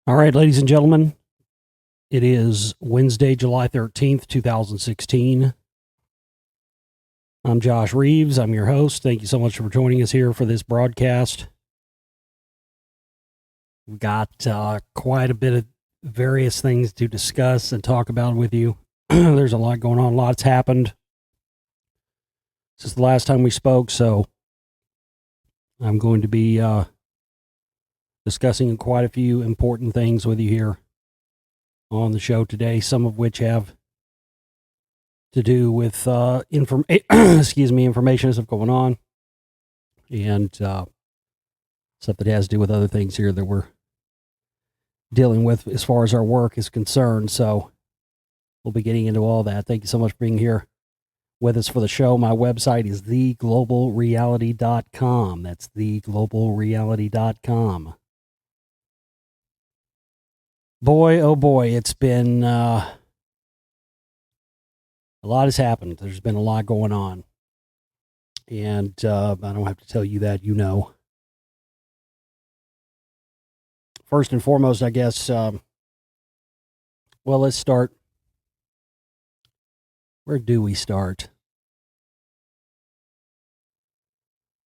All right, ladies and gentlemen, it is Wednesday, July 13th, 2016. I'm Josh Reeves. I'm your host. Thank you so much for joining us here for this broadcast. We've got quite a bit of various things to discuss and talk about with you. There's a lot going on. A lot's happened since the last time we spoke, so I'm going to be discussing quite a few important things with you here on the show today, some of which have to do with information as of going on, and stuff that has to do with other things here that we're dealing with as far as our work is concerned. So we'll be getting into all that. Thank you so much for being here with us for the show. My website is theglobalreality.com. That's theglobalreality.com. Boy, oh boy, it's been a lot has happened. There's been a lot going on. And I don't have to tell you that, you know. First and foremost, I guess, let's start. Where do we start?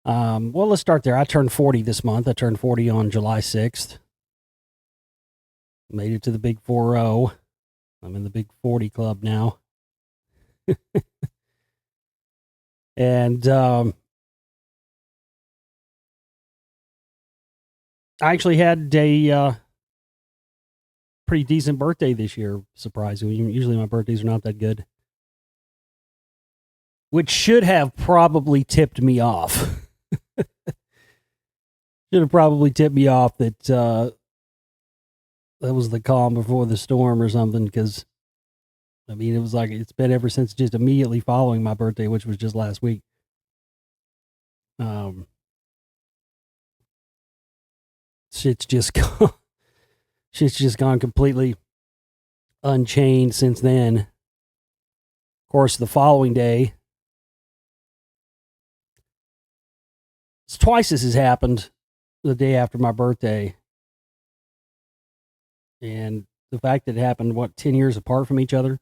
Let's start there. I turned 40 this month. I turned 40 on July 6th. Made it to the big 4-0. I'm in the big 40 club now. And I actually had a pretty decent birthday this year, surprisingly. Usually my birthdays are not that good. Which should have probably tipped me off. Should have probably tipped me off that that was the calm before the storm or something, because, I mean, it was like it's been ever since just immediately following my birthday, which was just last week. Shit's just gone completely unchained since then. Of course, the following day, it's twice this has happened the day after my birthday. And the fact that it happened, 10 years apart from each other?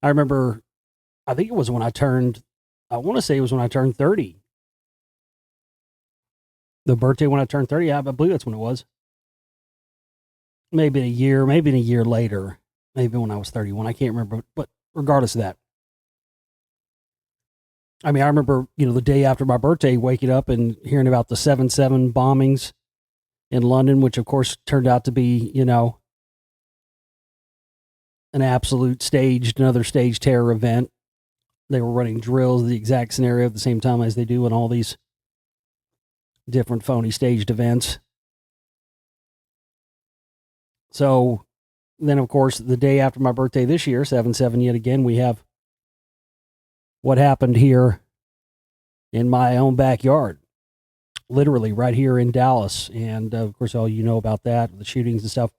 I remember, I think it was when I turned 30. The birthday when I turned 30, I believe that's when it was. Maybe a year later. Maybe when I was 31. I can't remember, but regardless of that. I mean, I remember, the day after my birthday, waking up and hearing about the 7/7 bombings in London, which of course turned out to be, an absolute another staged terror event. They were running drills, the exact scenario at the same time as they do in all these different phony staged events. So then, of course, the day after my birthday this year, 7/7 yet again, we have what happened here in my own backyard. Literally right here in Dallas. And of course, all you know about that, the shootings and stuff.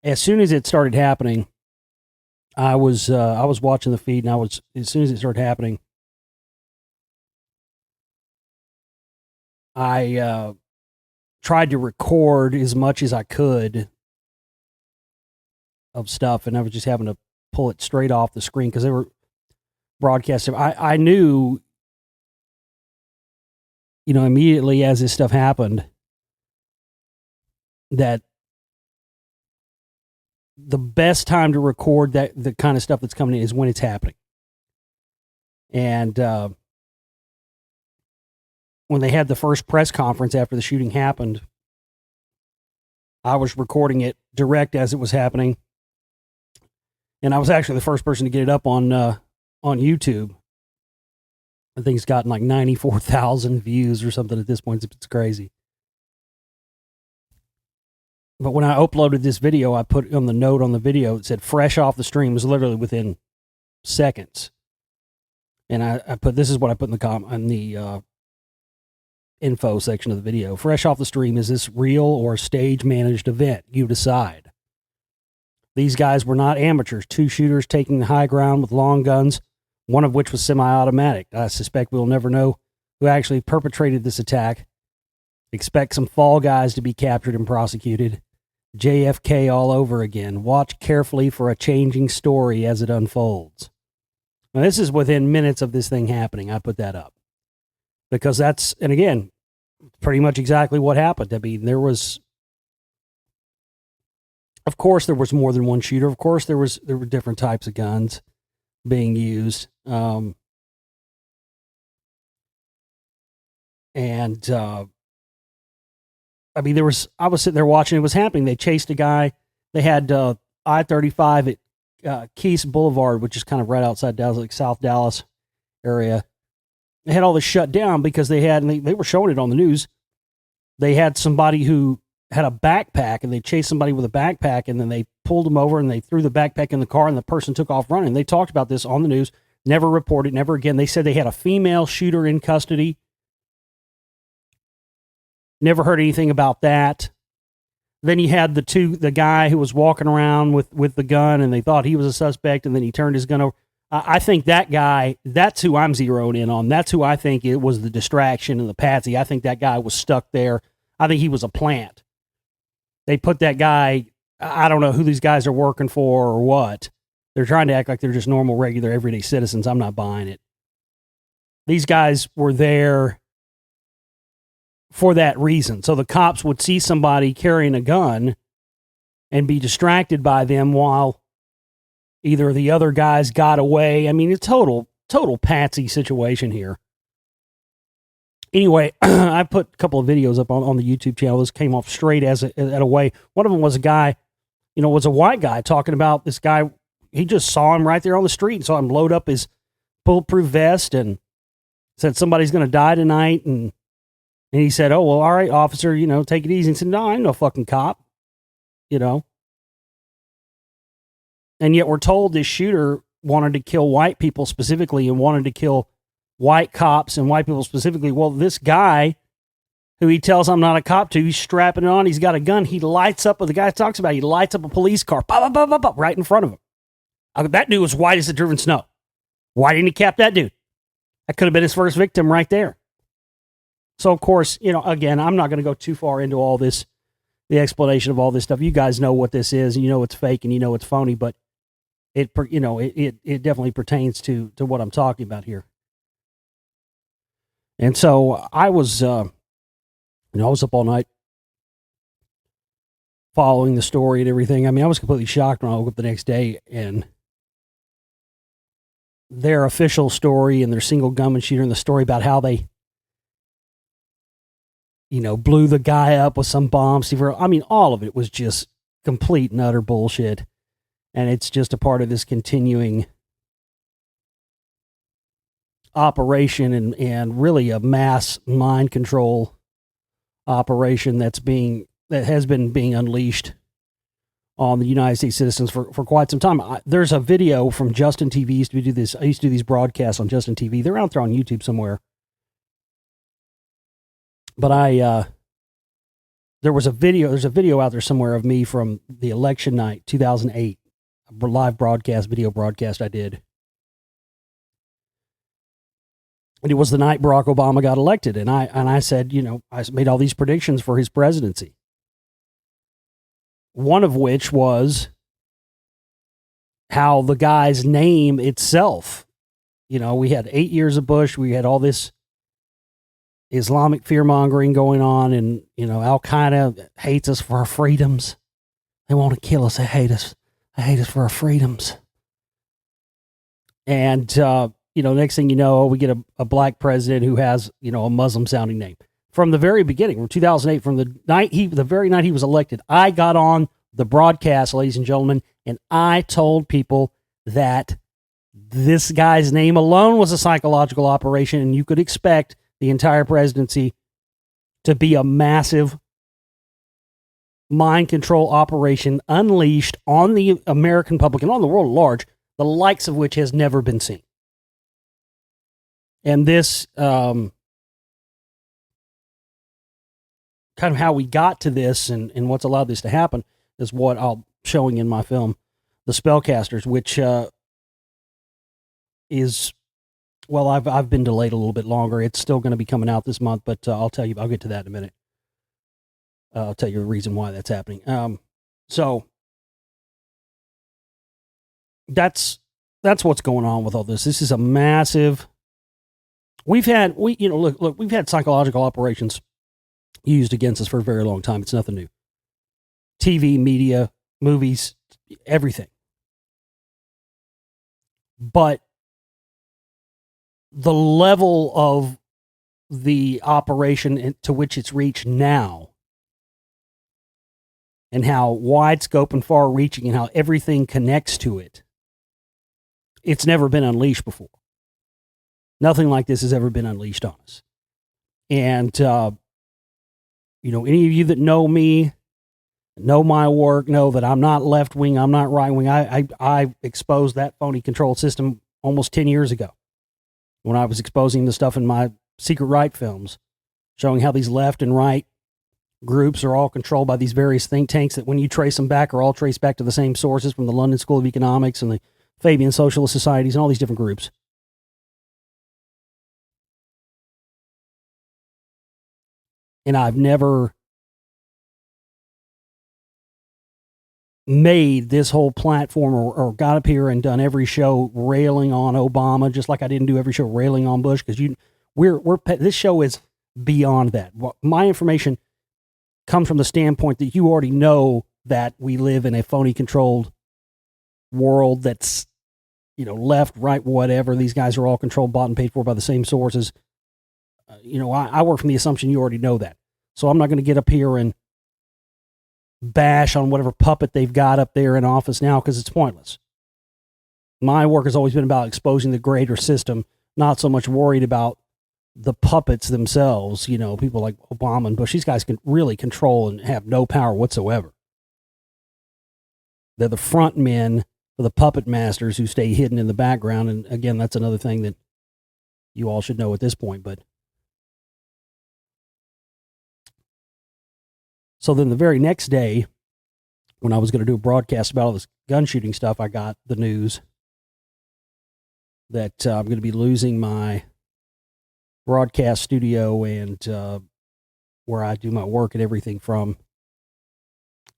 As soon as it started happening, I was watching the feed, and as soon as it started happening, I tried to record as much as I could of stuff, and I was just having to pull it straight off the screen because they were broadcasting. I knew, immediately as this stuff happened, that the best time to record the kind of stuff that's coming in is when it's happening. And when they had the first press conference after the shooting happened, I was recording it direct as it was happening. And I was actually the first person to get it up on YouTube. I think it's gotten like 94,000 views or something at this point. It's crazy. But when I uploaded this video, I put on the note on the video, it said fresh off the stream. It was literally within seconds. And I put, this is what I put in the info section of the video. Fresh off the stream, is this real or a stage managed event? You decide. These guys were not amateurs. 2 shooters taking the high ground with long guns, one of which was semi-automatic. I suspect we'll never know who actually perpetrated this attack, Expect some fall guys to be captured and prosecuted. JFK all over again. Watch carefully for a changing story as it unfolds. Now, this is within minutes of this thing happening. I put that up because that's, and again, pretty much exactly what happened. I mean, there was, of course, there was more than one shooter. Of course, there were different types of guns being used. I mean, I was sitting there watching, it was happening. They chased a guy. They had I-35 at Keys Boulevard, which is kind of right outside Dallas, like South Dallas area. They had all this shut down because they were showing it on the news. They had somebody who had a backpack, and they chased somebody with a backpack, and then they pulled him over, and they threw the backpack in the car, and the person took off running. They talked about this on the news, never reported, never again. They said they had a female shooter in custody. Never heard anything about that. Then you had the guy who was walking around with the gun, and they thought he was a suspect, and then he turned his gun over. I think that guy, that's who I'm zeroing in on. That's who I think it was the distraction and the patsy. I think that guy was stuck there. I think he was a plant. They put that guy, I don't know who these guys are working for or what. They're trying to act like they're just normal, regular, everyday citizens. I'm not buying it. These guys were there for that reason. So the cops would see somebody carrying a gun and be distracted by them while either the other guys got away. I mean, it's total patsy situation here. Anyway, I put a couple of videos up on the YouTube channel. This came off straight at a way. One of them was a guy, was a white guy talking about this guy. He just saw him right there on the street and saw him load up his bulletproof vest and said somebody's going to die tonight. And he said, "Oh, well, all right, officer, take it easy." And said, "No, I'm no fucking cop," And yet we're told this shooter wanted to kill white people specifically and wanted to kill white cops and white people specifically. Well, this guy who he tells I'm not a cop to, he's strapping it on. He's got a gun. He lights up, what the guy talks about, he lights up a police car, pop, pop, pop, pop, right in front of him. That dude was white as the driven snow. Why didn't he cap that dude? That could have been his first victim right there. So, of course, again, I'm not going to go too far into all this, the explanation of all this stuff. You guys know what this is, and it's fake, and it's phony, but it definitely pertains to what I'm talking about here. And so I was, I was up all night following the story and everything. I mean, I was completely shocked when I woke up the next day and their official story and their single gunman shooter and the story about how they, blew the guy up with some bomb. I mean, all of it was just complete and utter bullshit. And it's just a part of this continuing operation and really a mass mind control operation that has been being unleashed on the United States citizens for quite some time. There's a video from Justin TV. I used to do these broadcasts on Justin TV. They're out there on YouTube somewhere. But there's a video out there somewhere of me from the election night, 2008, a live video broadcast I did. And it was the night Barack Obama got elected. And I said, I made all these predictions for his presidency. One of which was how the guy's name itself, we had 8 years of Bush. We had all this Islamic fear-mongering going on, and, Al-Qaeda hates us for our freedoms. They want to kill us. They hate us. They hate us for our freedoms. And, next thing you know, we get a black president who has, a Muslim-sounding name. From the very beginning, from 2008, from the very night he was elected, I got on the broadcast, ladies and gentlemen, and I told people that this guy's name alone was a psychological operation, and you could expect the entire presidency to be a massive mind control operation unleashed on the American public and on the world at large, the likes of which has never been seen. And this, kind of how we got to this and what's allowed this to happen is what I'm showing in my film, The Spellcasters, which is, well, I've been delayed a little bit longer. It's still going to be coming out this month, but I'll get to that in a minute. I'll tell you the reason why that's happening. So that's what's going on with all this. This is a massive. We've had we've had psychological operations used against us for a very long time. It's nothing new. TV, media, movies, everything. But the level of the operation to which it's reached now, and how wide scope and far reaching and how everything connects to it, it's never been unleashed before. Nothing like this has ever been unleashed on us. And, any of you that know me, know my work, know that I'm not left wing, I'm not right wing. I exposed that phony control system almost 10 years ago when I was exposing the stuff in my Secret Right films, showing how these left and right groups are all controlled by these various think tanks that, when you trace them back, are all traced back to the same sources from the London School of Economics and the Fabian Socialist Societies and all these different groups. And I've never made this whole platform or got up here and done every show railing on Obama, just like I didn't do every show railing on Bush, because this show is beyond that. My information comes from the standpoint that you already know that we live in a phony controlled world that's, left, right, whatever. These guys are all controlled, bought, and paid for by the same sources. I work from the assumption you already know that. So I'm not going to get up here and bash on whatever puppet they've got up there in office now, because it's pointless. My work has always been about exposing the greater system, not so much worried about the puppets themselves, people like Obama and Bush. These guys can really control and have no power whatsoever. They're the front men for the puppet masters who stay hidden in the background. And again, that's another thing that you all should know at this point. But so then the very next day, when I was going to do a broadcast about all this gun shooting stuff, I got the news that I'm going to be losing my broadcast studio and where I do my work and everything from,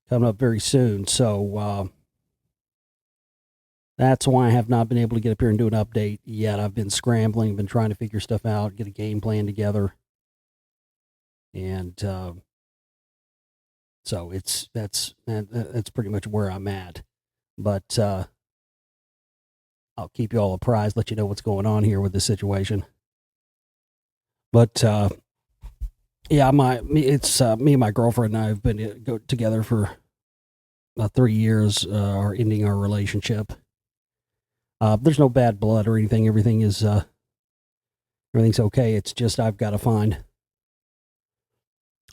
coming up very soon. So that's why I have not been able to get up here and do an update yet. I've been scrambling, been trying to figure stuff out, get a game plan together. And so that's pretty much where I'm at. But I'll keep you all apprised, let you know what's going on here with this situation. But yeah, me and my girlfriend and I have been together for about 3 years, are ending our relationship. There's no bad blood or anything. Everything's okay. It's just I've got to find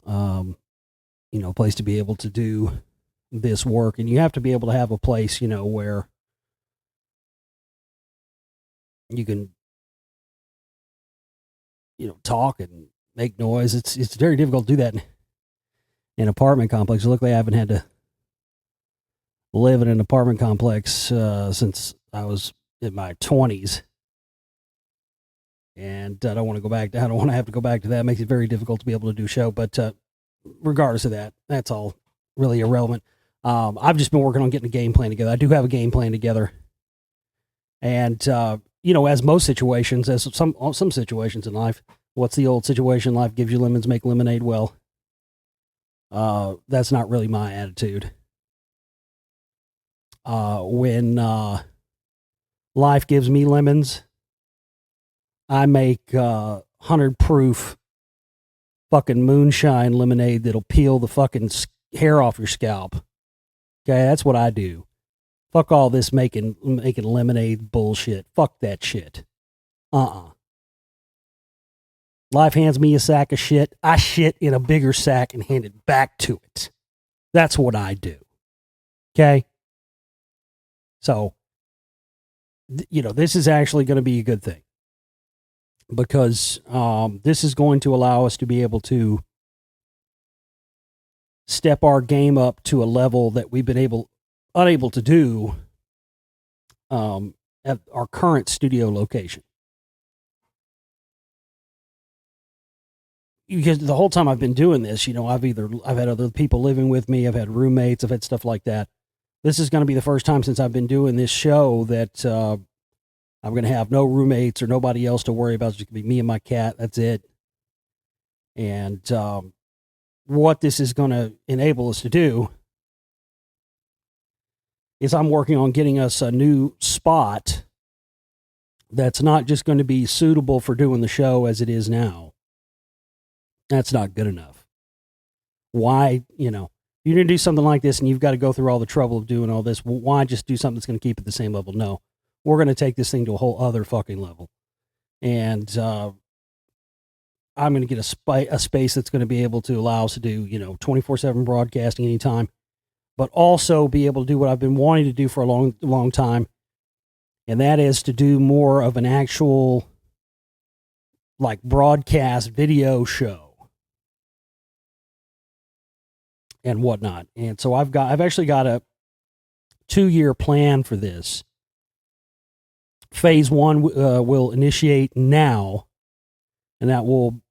a place to be able to do this work, and you have to be able to have a place, where you can, talk and make noise. It's very difficult to do that in an apartment complex. Luckily, I haven't had to live in an apartment complex since I was in my 20s, and I don't want to go back. I don't want to have to go back to that. It makes it very difficult to be able to do show. But regardless of that, that's all really irrelevant. I've just been working on getting a game plan together. I do have a game plan together, and as most situations, as some situations in life, what's the old situation? Life gives you lemons, make lemonade. Well, that's not really my attitude. When life gives me lemons, I make 100 proof fucking moonshine lemonade that'll peel the fucking hair off your scalp. Okay, that's what I do. Fuck all this making lemonade bullshit. Fuck that shit. Life hands me a sack of shit. I shit in a bigger sack and hand it back to it. That's what I do. Okay? So, this is actually going to be a good thing, because this is going to allow us to be able to step our game up to a level that we've been unable to do at our current studio location. because the whole time I've been doing this, I've had other people living with me, I've had roommates, I've had stuff like that. This is going to be the first time since I've been doing this show that I'm going to have no roommates or nobody else to worry about. It's just going to be me and my cat. That's it. And what this is going to enable us to do is I'm working on getting us a new spot that's not just going to be suitable for doing the show as it is now. That's not good enough. Why, you're going to do something like this and you've got to go through all the trouble of doing all this. Why just do something that's going to keep it the same level? No, we're going to take this thing to a whole other fucking level. And I'm going to get a space that's going to be able to allow us to do, 24/7 broadcasting anytime, but also be able to do what I've been wanting to do for a long, long time. And that is to do more of an actual, like, broadcast video show and whatnot. And so I've actually got a 2-year plan for this. Phase 1 will initiate now, and that will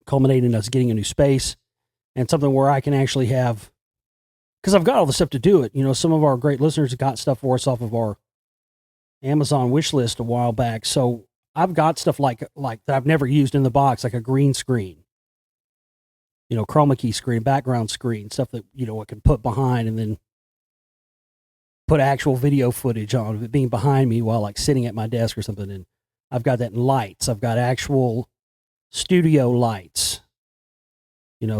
culminate in us getting a new space and something where I can actually have, because I've got all the stuff to do it. Some of our great listeners got stuff for us off of our Amazon wish list a while back. So I've got stuff like that I've never used in the box, like a green screen, chroma key screen, background screen, stuff that, I can put behind and then put actual video footage on of it being behind me while like sitting at my desk or something. And I've got that in lights. I've got actual studio lights,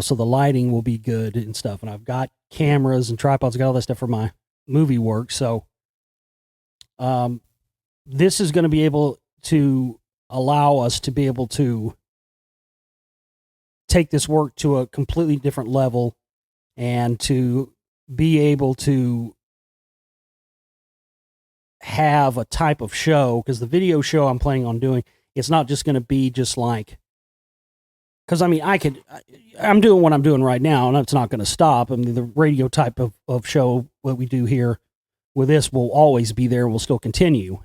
so the lighting will be good and stuff. And I've got cameras and tripods, I got all that stuff for my movie work. So, this is going to be able to allow us to be able to take this work to a completely different level and to be able to have a type of show, because the video show I'm planning on doing, it's not just going to be just like, because I'm doing what I'm doing right now and it's not going to stop. The radio type of show that we do here with this will always be there and will still continue.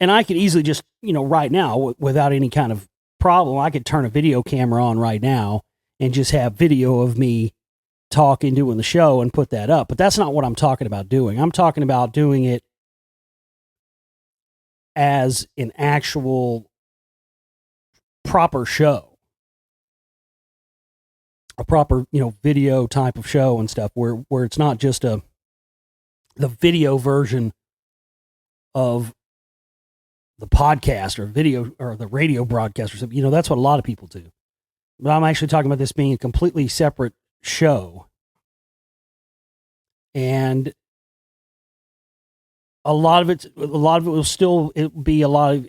And I could easily just, right now, without any kind of problem, I could turn a video camera on right now and just have video of me talking, doing the show, and put that up. But that's not what I'm talking about doing. I'm talking about doing it as an actual proper show. A proper, video type of show and stuff where it's not just the video version of the podcast or video or the radio broadcast or something. That's what a lot of people do. But I'm actually talking about this being a completely separate show. And a lot of it will still be a lot of,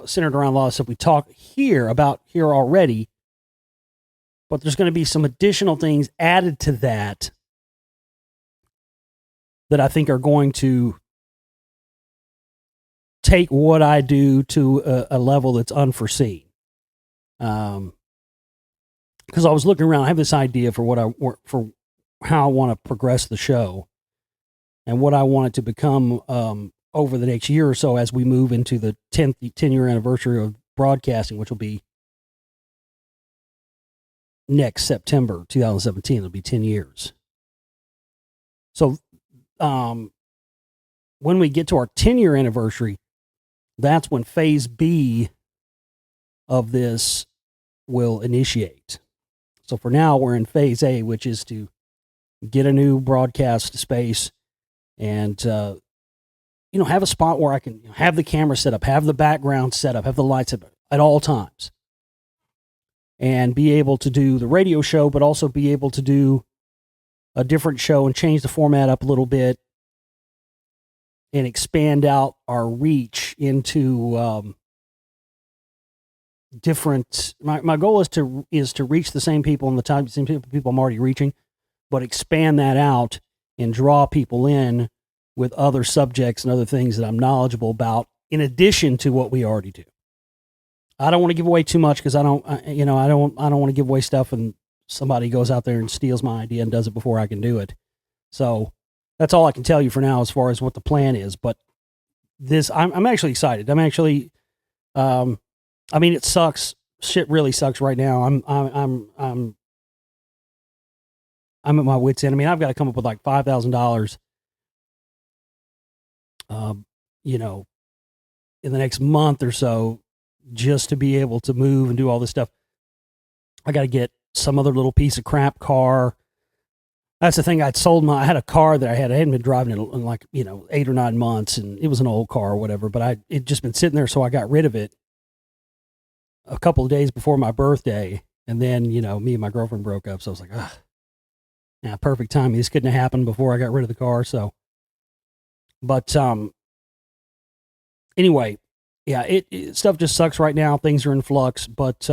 centered around a lot of stuff we talk about here already. But there's going to be some additional things added to that I think are going to take what I do to a level that's unforeseen. Because I was looking around, I have this idea for how I want to progress the show and what I want it to become over the next year or so as we move into the 10-year anniversary of broadcasting, which will be next September 2017. It'll be 10 years. So when we get to our 10-year anniversary, that's when phase B of this will initiate. So for now, we're in phase A, which is to get a new broadcast space and, have a spot where I can have the camera set up, have the background set up, have the lights up at all times, and be able to do the radio show, but also be able to do a different show and change the format up a little bit and expand out our reach into different. My goal is to reach the same people and the same people I'm already reaching, but expand that out and draw people in with other subjects and other things that I'm knowledgeable about, in addition to what we already do. I don't want to give away too much because I don't want to give away stuff and somebody goes out there and steals my idea and does it before I can do it. So that's all I can tell you for now as far as what the plan is. But I'm actually excited. I'm actually, it sucks shit really sucks right now. I'm at my wit's end. I mean, I've got to come up with like $5,000, you know, in the next month or so, just to be able to move and do all this stuff. I got to get some other little piece of crap car. That's the thing. I had a car that I hadn't been driving in like, 8 or 9 months, and it was an old car or whatever, but it just been sitting there. So I got rid of it a couple of days before my birthday. And then, me and my girlfriend broke up. So I was like, ah, yeah, perfect timing. This couldn't have happened before I got rid of the car. So, but, anyway, yeah, it stuff just sucks right now. Things are in flux, but,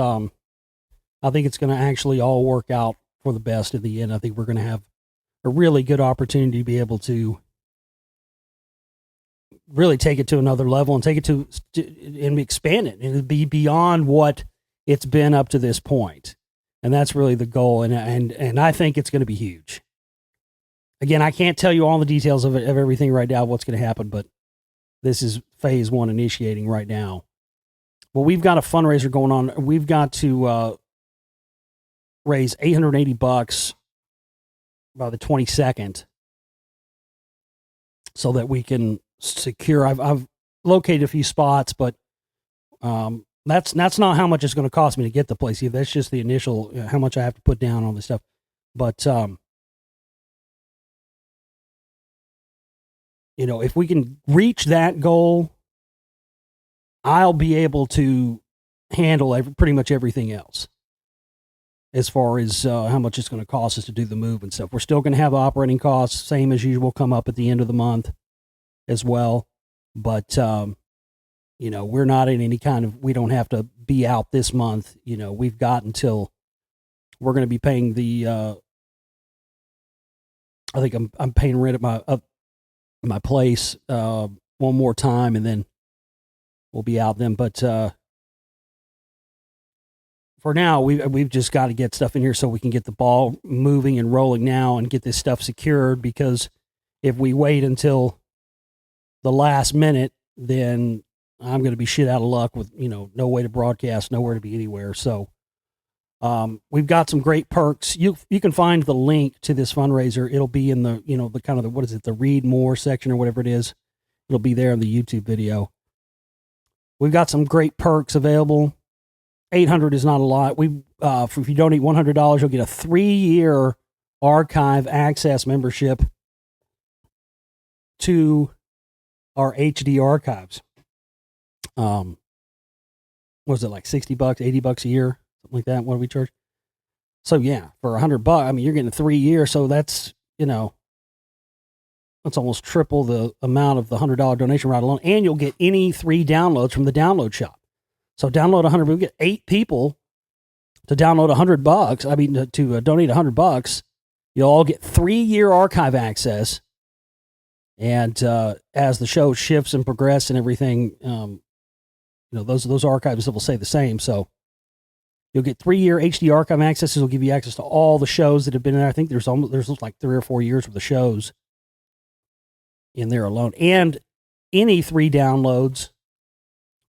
I think it's going to actually all work out for the best in the end. I think we're going to have a really good opportunity to be able to really take it to another level and take it to and expand it and be beyond what it's been up to this point. And that's really the goal. And I think it's going to be huge. Again, I can't tell you all the details of everything right now, what's going to happen, but this is phase 1 initiating right now. Well, we've got a fundraiser going on. We've got to raise $880 by the 22nd so that we can secure. I've located a few spots, but that's not how much it's going to cost me to get the place. That's just the initial, how much I have to put down on this stuff. But if we can reach that goal, I'll be able to handle pretty much everything else as far as how much it's going to cost us to do the move and stuff. We're still going to have operating costs, same as usual, come up at the end of the month as well. But, we're not in any kind of, we don't have to be out this month. We've got until we're going to be paying I think I'm paying rent at my place one more time, and then we'll be out then. But for now, we've just got to get stuff in here so we can get the ball moving and rolling now and get this stuff secured, because if we wait until the last minute, then I'm going to be shit out of luck with, no way to broadcast, nowhere to be anywhere. So we've got some great perks. You can find the link to this fundraiser. It'll be in the, the kind of the, what is it, the read more section or whatever it is. It'll be there in the YouTube video. We've got some great perks available. $800 is not a lot. If you donate $100, you'll get a 3-year archive access membership to our HD archives. Was it like $60, $80 a year, something like that? What do we charge? So yeah, for $100, I mean, you're getting 3 years. So that's, that's almost triple the amount of the $100 donation right alone. And you'll get any 3 downloads from the download shop. So download 100. We get 8 people to download $100. I mean, to donate $100. You'll all get 3-year archive access. And as the show shifts and progresses and everything, those archives will stay the same. So you'll get 3-year HD archive access. It'll give you access to all the shows that have been in there. I think there's like 3 or 4 years worth of shows in there alone, and any 3 downloads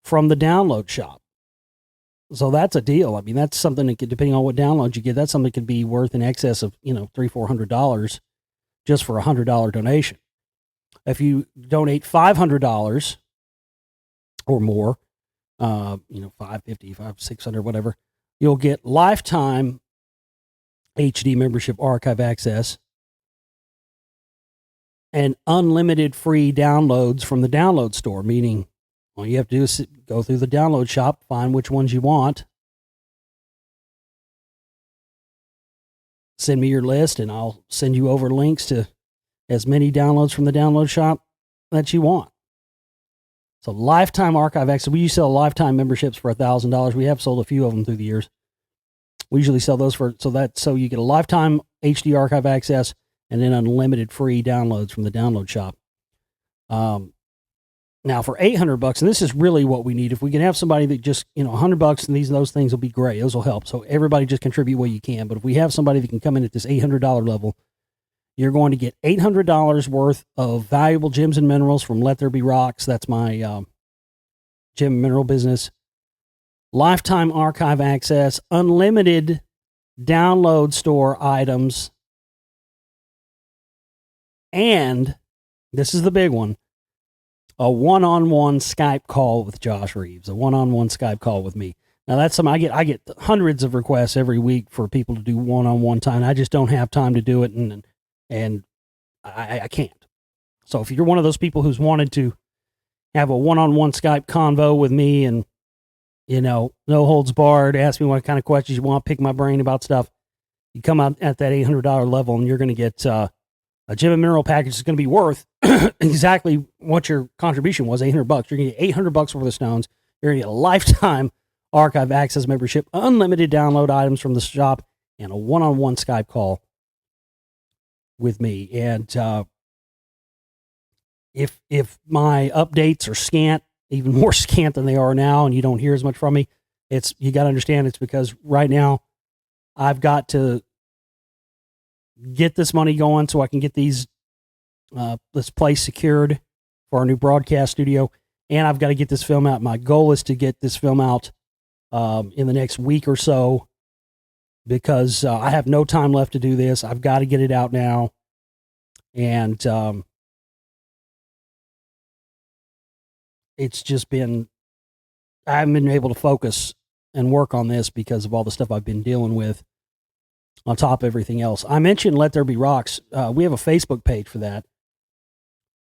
from the download shop. So that's a deal. I mean, that's something that could, depending on what downloads you get, that's something that could be worth in excess of, $300-400 just for a $100 donation. If you donate $500 or more, $550, $600, whatever, you'll get lifetime HD membership archive access and unlimited free downloads from the download store, meaning all you have to do is go through the download shop, find which ones you want, send me your list, and I'll send you over links to as many downloads from the download shop that you want. So lifetime archive access. We used to sell lifetime memberships for $1,000. We have sold a few of them through the years. We usually sell those so you get a lifetime HD archive access and then unlimited free downloads from the download shop. Now for $800, and this is really what we need. If we can have somebody that just, $100 and those things will be great. Those will help. So everybody just contribute what you can. But if we have somebody that can come in at this $800 level, you're going to get $800 worth of valuable gems and minerals from Let There Be Rocks. That's my gem and mineral business. lifetime archive access, unlimited download store items, and this is the big one, a one-on-one Skype call with Josh Reeves, a one-on-one Skype call with me. Now that's something I get hundreds of requests every week for people to do one-on-one time. I just don't have time to do it, and I can't. So if you're one of those people who's wanted to have a one-on-one Skype convo with me and, no holds barred, ask me what kind of questions you want, pick my brain about stuff, you come out at that $800 level and you're going to get a gem and mineral package that's going to be worth exactly what your contribution was, $800. You're going to get $800 worth of stones. You're going to get a lifetime archive access membership, unlimited download items from the shop, and a one-on-one Skype call with me. And if my updates are scant, even more scant than they are now, and you don't hear as much from me, you got to understand it's because right now I've got to get this money going so I can get this place secured for our new broadcast studio, and I've got to get this film out. My goal is to get this film out in the next week or so, because I have no time left to do this. I've got to get it out now, and it's just been, I haven't been able to focus and work on this because of all the stuff I've been dealing with on top of everything else. I mentioned Let There Be Rocks. We have a Facebook page for that.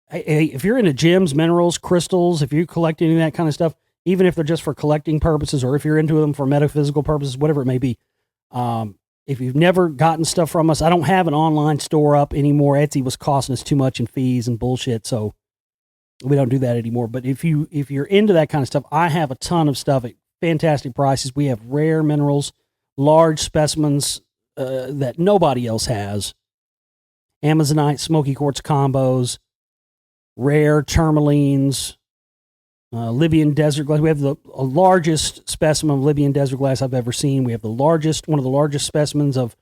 Hey, if you're into gems, minerals, crystals, if you're collecting any of that kind of stuff, even if they're just for collecting purposes or if you're into them for metaphysical purposes, whatever it may be, if you've never gotten stuff from us, I don't have an online store up anymore. Etsy was costing us too much in fees and bullshit, so we don't do that anymore. But if you're into that kind of stuff, I have a ton of stuff at fantastic prices. We have rare minerals, large specimens that nobody else has, Amazonite, smoky quartz combos, rare tourmalines, Libyan desert glass. We have the largest specimen of Libyan desert glass I've ever seen. We have one of the largest specimens of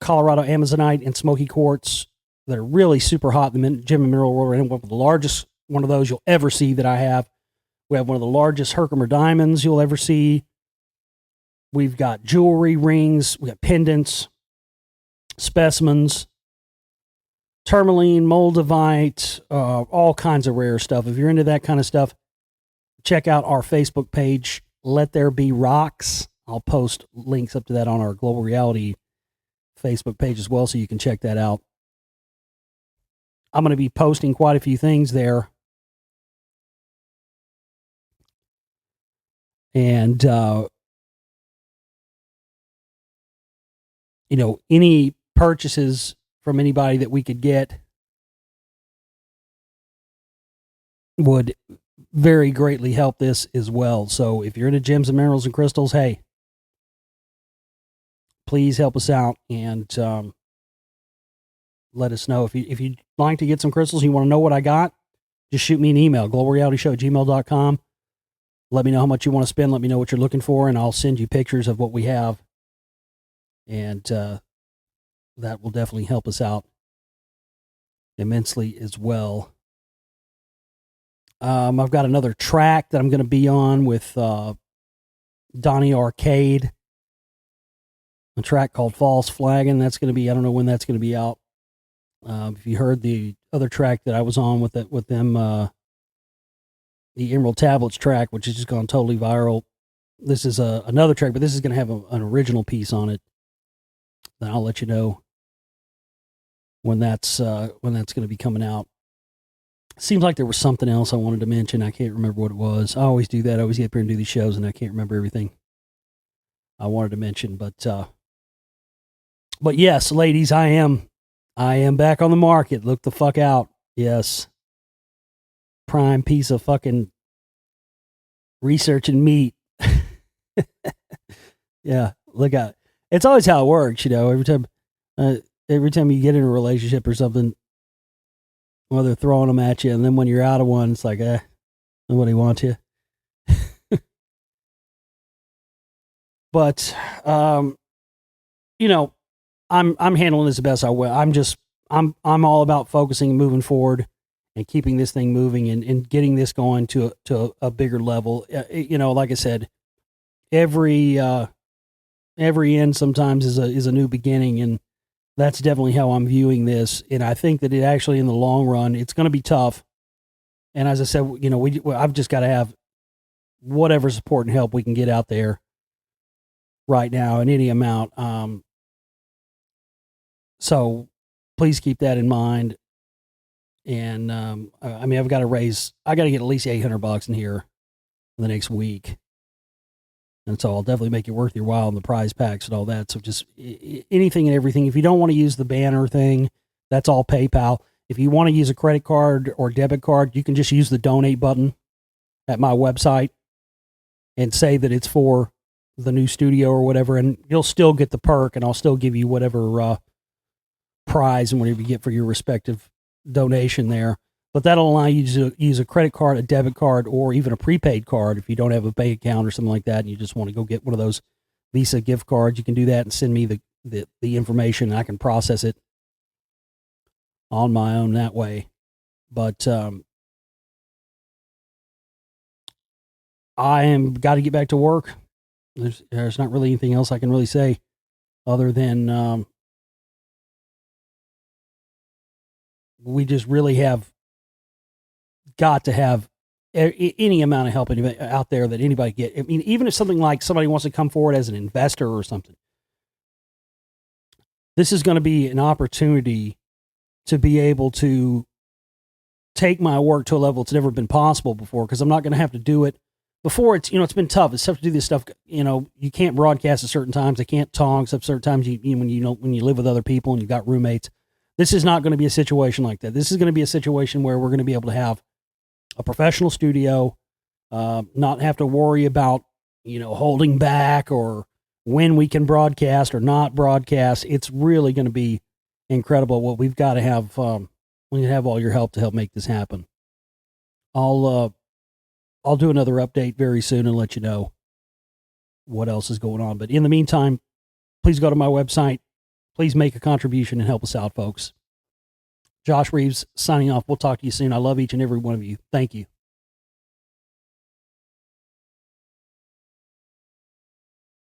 Colorado Amazonite and smoky quartz that are really super hot in the gem and mineral world. And one of the largest one of those you'll ever see that I have. We have one of the largest Herkimer diamonds you'll ever see. We've got jewelry, rings, we got pendants, specimens, tourmaline, moldavite, all kinds of rare stuff. If you're into that kind of stuff, check out our Facebook page, Let There Be Rocks. I'll post links up to that on our Global Reality Facebook page as well, so you can check that out. I'm going to be posting quite a few things there. And, any purchases from anybody that we could get would very greatly help this as well. So if you're into gems and minerals and crystals, hey, please help us out and let us know. If you'd like to get some crystals, you want to know what I got, just shoot me an email, globalrealityshow@gmail.com. Let me know how much you want to spend. Let me know what you're looking for, and I'll send you pictures of what we have. And that will definitely help us out immensely as well. I've got another track that I'm going to be on with Donnie Arcade, a track called False Flagging. That's going to be, I don't know when that's going to be out. If you heard the other track that I was on with them, the Emerald Tablets track, which has just gone totally viral. This is another track, but this is going to have an original piece on it. Then I'll let you know when that's going to be coming out. Seems like there was something else I wanted to mention. I can't remember what it was. I always do that. I always get up here and do these shows, and I can't remember everything I wanted to mention. But yes, ladies, I am back on the market. Look the fuck out. Yes. Prime piece of fucking research and meat. Yeah, look out. It's always how it works, every time you get in a relationship or something, well, they're throwing them at you, and then when you're out of one, it's like, nobody wants you. But, I'm handling this the best I will. I'm all about focusing and moving forward and keeping this thing moving and getting this going to a bigger level. Like I said, every end sometimes is a new beginning, and that's definitely how I'm viewing this. And I think that it actually, in the long run, it's going to be tough. And as I said, I've just got to have whatever support and help we can get out there right now in any amount. So please keep that in mind. And I mean, I got to get at least $800 in here in the next week. And so I'll definitely make it worth your while on the prize packs and all that. So just anything and everything. If you don't want to use the banner thing, that's all PayPal. If you want to use a credit card or debit card, you can just use the donate button at my website and say that it's for the new studio or whatever, and you'll still get the perk, and I'll still give you whatever prize and whatever you get for your respective donation there. But that'll allow you to use a credit card, a debit card, or even a prepaid card if you don't have a bank account or something like that, and you just want to go get one of those Visa gift cards. You can do that and send me the information, and I can process it on my own that way. But I am got to get back to work. There's not really anything else I can really say other than we just really have got to have any amount of help out there that anybody get. I mean, even if something like somebody wants to come forward as an investor or something, this is going to be an opportunity to be able to take my work to a level it's never been possible before, because I'm not going to have to do it. Before, it's been tough. It's tough to do this stuff. You can't broadcast at certain times. I can't talk except certain times. When you live with other people and you've got roommates. This is not going to be a situation like that. This is going to be a situation where we're going to be able to have a professional studio, not have to worry about holding back or when we can broadcast or not broadcast. It's really going to be incredible. What we've got to have. We have all your help to help make this happen. I'll do another update very soon and let you know what else is going on. But in the meantime, please go to my website. Please make a contribution and help us out, folks. Josh Reeves signing off. We'll talk to you soon. I love each and every one of you. Thank you.